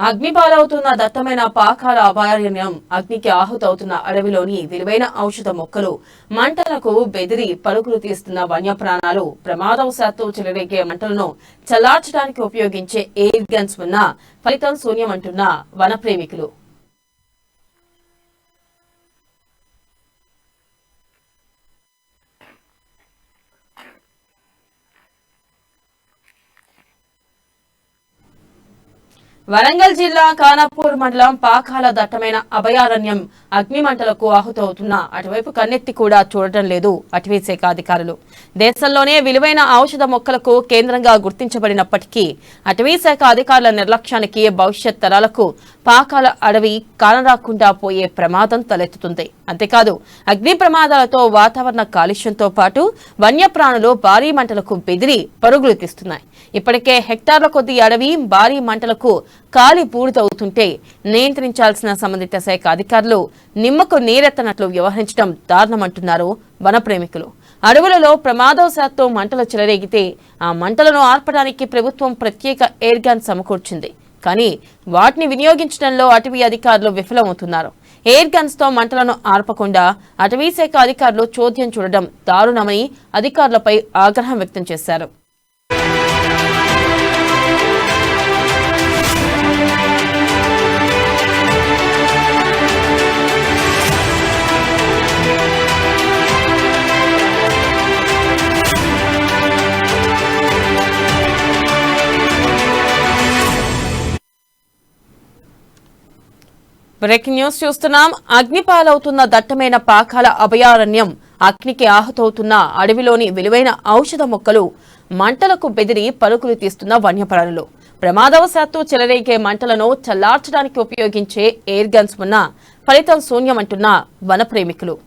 అగ్నిపాలవుతున్న దట్టమైన పాకాల అభయారణ్యం, అగ్నికి ఆహుతవుతున్న అడవిలోని విలువైన ఔషధ మొక్కలు, మంటలకు బెదిరి పరుగులు తీస్తున్న వన్యప్రాణాలు, ప్రమాదవశాత్తు చెలరేగే మంటలను చల్లార్చడానికి ఉపయోగించే ఎయిర్ గన్స్ ఉన్న ఫలితం శూన్యమంటున్న వనప్రేమికులు. వరంగల్ జిల్లా ఖానాపూర్ మండలం పాకాల దట్టమైన అభయారణ్యం అగ్నిమంటలకు ఆహుతవుతున్న అటువైపు కన్నెత్తి కూడా చూడటం లేదు అటవీ శాఖ అధికారులు. దేశంలోనే విలువైన ఔషధ మొక్కలకు కేంద్రంగా గుర్తించబడినప్పటికీ అటవీ శాఖ అధికారుల నిర్లక్ష్యానికి భవిష్యత్ తరాలకు పాకాల అడవి కానరాకుండా పోయే ప్రమాదం తలెత్తుతుంది. అంతేకాదు అగ్ని ప్రమాదాలతో వాతావరణ కాలుష్యంతో పాటు వన్యప్రాణులు భారీ మంటలకు బెదిరి పరుగులు తీస్తున్నాయి. ఇప్పటికే హెక్టార్ల కొద్ది అడవి భారీ మంటలకు కాలి బూడిదవుతుంటే నియంత్రించాల్సిన సంబంధిత శాఖ అధికారులు నిమ్మకు నీరెత్తనట్లు వ్యవహరించడం దారుణమంటున్నారు వనప్రేమికులు. అడవులలో ప్రమాదవశాత్తు మంటలు చెలరేగితే ఆ మంటలను ఆర్పడానికి ప్రభుత్వం ప్రత్యేక ఎయిర్ గన్ సమకూర్చింది. కానీ వాటిని వినియోగించడంలో అటవీ అధికారులు విఫలమవుతున్నారు. ఎయిర్ గన్స్ తో మంటలను ఆర్పకుండా అటవీ శాఖ అధికారులు చోద్యం చూడడం దారుణమని అధికారులపై ఆగ్రహం వ్యక్తం చేశారు. బ్రేకింగ్ న్యూస్ చూస్తున్నాం. అగ్నిపాలవుతున్న దట్టమైన పాకాల అభయారణ్యం, అగ్నికి ఆహుతవుతున్న అడవిలోని విలువైన ఔషధ మొక్కలు, మంటలకు బెదిరి పరుగులు తీస్తున్న వన్యప్రాణులు, ప్రమాదవశాత్తు చెలరేగే మంటలను చల్లార్చడానికి ఉపయోగించే ఎయిర్ గన్స్ ఉన్న ఫలితం శూన్యమంటున్న వనప్రేమికులు.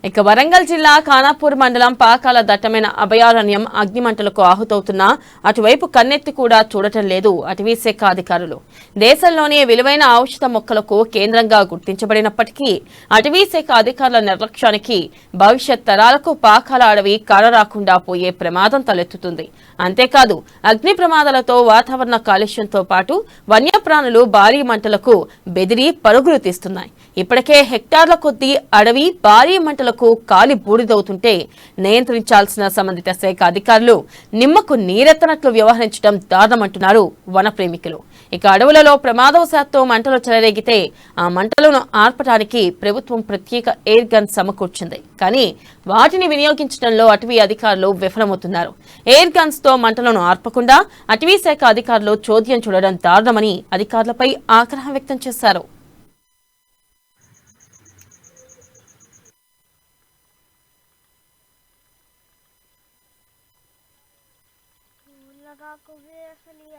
ఇక వరంగల్ జిల్లా ఖానాపూర్ మండలం పాకాల దట్టమైన అభయారణ్యం అగ్నిమంటలకు ఆహుతవుతున్నా అటువైపు కన్నెత్తి కూడా చూడటం లేదు అటవీ శాఖ అధికారులు. దేశంలోనే విలువైన ఔషధ మొక్కలకు కేంద్రంగా గుర్తించబడినప్పటికీ అటవీ శాఖ అధికారుల నిర్లక్ష్యానికి భవిష్యత్ తరాలకు పాకాల అడవి కానరాకుండా పోయే ప్రమాదం తలెత్తుతుంది. అంతేకాదు అగ్ని ప్రమాదాలతో వాతావరణ కాలుష్యంతో పాటు వన్యప్రాణులు భారీ మంటలకు బెదిరి పరుగులు తీస్తున్నాయి. ఇప్పటికే హెక్టార్ల కొద్దీ అడవి భారీ మంటలకు కాలి బూడిదవుతుంటే నియంత్రించాల్సిన సంబంధిత శాఖ అధికారులు నిమ్మకు నీరెత్తనట్లు వ్యవహరించడం దారుణమంటున్నారు వనప్రేమికులు. ఇక అడవులలో ప్రమాదవశాత్తు మంటలు చెలరేగితే ఆ మంటలను ఆర్పడానికి ప్రభుత్వం ప్రత్యేక ఎయిర్ గన్ సమకూర్చింది. కానీ వాటిని వినియోగించడంలో అటవీ అధికారులు విఫలమవుతున్నారు. ఎయిర్ గన్స్ తో మంటలను ఆర్పకుండా అటవీ శాఖ అధికారులు చోద్యం చూడడం దారుణమని అధికారులపై ఆగ్రహం వ్యక్తం చేశారు. लगा को भी असली